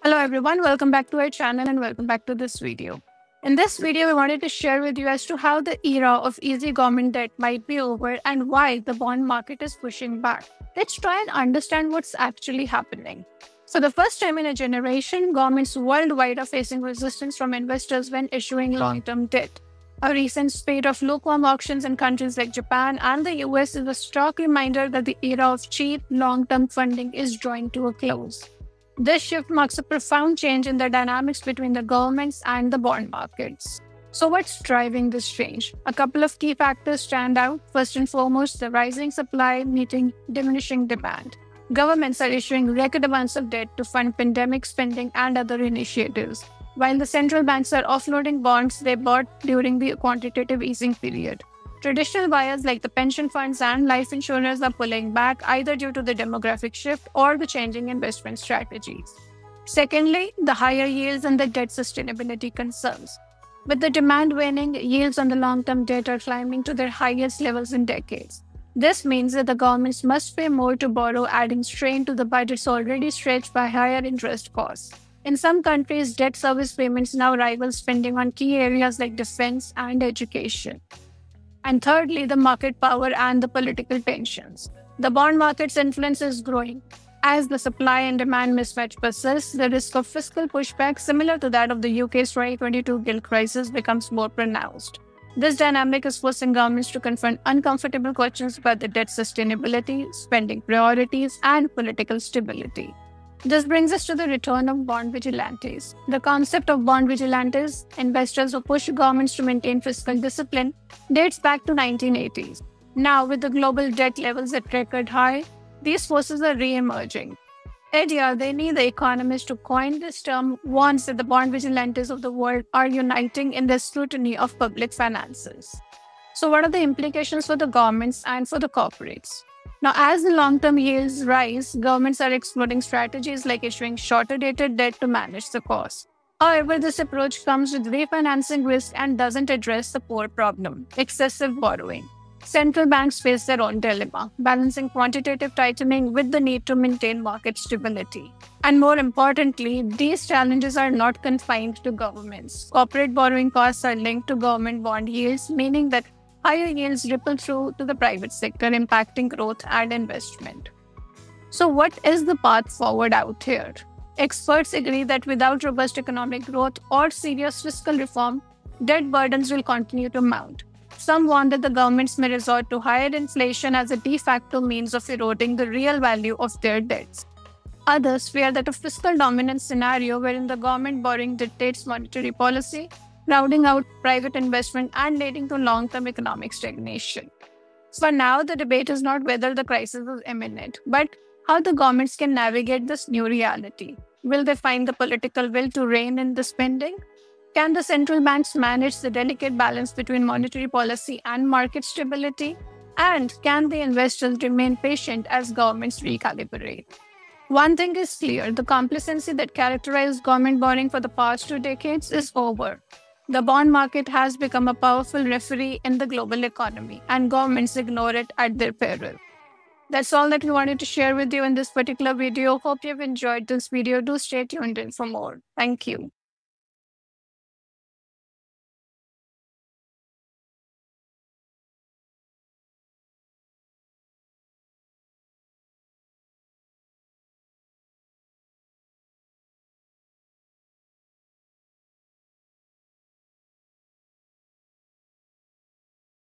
Hello everyone, welcome back to our channel and welcome back to this video. In this video, we wanted to share with you as to how the era of easy government debt might be over and why the bond market is pushing back. Let's try and understand what's actually happening. For the first time in a generation, governments worldwide are facing resistance from investors when issuing long-term debt. A recent spate of lukewarm auctions in countries like Japan and the US is a stark reminder that the era of cheap, long-term funding is drawing to a close. This shift marks a profound change in the dynamics between the governments and the bond markets. So, what's driving this change? A couple of key factors stand out. First and foremost, the rising supply meeting diminishing demand. Governments are issuing record amounts of debt to fund pandemic spending and other initiatives, while the central banks are offloading bonds they bought during the quantitative easing period. Traditional buyers like the pension funds and life insurers are pulling back either due to the demographic shift or the changing investment strategies. Secondly, the higher yields and the debt sustainability concerns. With the demand waning, yields on the long-term debt are climbing to their highest levels in decades. This means that the governments must pay more to borrow, adding strain to the budgets already stretched by higher interest costs. In some countries, debt service payments now rival spending on key areas like defense and education. And thirdly, the market power and the political tensions. The bond market's influence is growing. As the supply and demand mismatch persists, the risk of fiscal pushback, similar to that of the UK's 2022 gilt crisis, becomes more pronounced. This dynamic is forcing governments to confront uncomfortable questions about the debt sustainability, spending priorities, and political stability. This brings us to the return of bond vigilantes. The concept of bond vigilantes, investors who push governments to maintain fiscal discipline, dates back to 1980s. Now, with the global debt levels at record high, these forces are re-emerging. Ed Yardeni, the economist who coined this term, warns that the bond vigilantes of the world are uniting in their scrutiny of public finances. So, what are the implications for the governments and for the corporates? Now, as the long-term yields rise, governments are exploring strategies like issuing shorter-dated debt to manage the cost. However, this approach comes with refinancing risk and doesn't address the core problem, excessive borrowing. Central banks face their own dilemma, balancing quantitative tightening with the need to maintain market stability. And more importantly, these challenges are not confined to governments. Corporate borrowing costs are linked to government bond yields, meaning that higher yields ripple through to the private sector, impacting growth and investment. So, what is the path forward out here? Experts agree that without robust economic growth or serious fiscal reform, debt burdens will continue to mount. Some warn that the governments may resort to higher inflation as a de facto means of eroding the real value of their debts. Others fear that a fiscal dominance scenario wherein the government borrowing dictates monetary policy, crowding out private investment and leading to long-term economic stagnation. For now, the debate is not whether the crisis is imminent, but how the governments can navigate this new reality. Will they find the political will to rein in the spending? Can the central banks manage the delicate balance between monetary policy and market stability? And can the investors remain patient as governments recalibrate? One thing is clear, the complacency that characterized government borrowing for the past 2 decades is over. The bond market has become a powerful referee in the global economy, and governments ignore it at their peril. That's all that we wanted to share with you in this particular video. Hope you've enjoyed this video. Do stay tuned in for more. Thank you.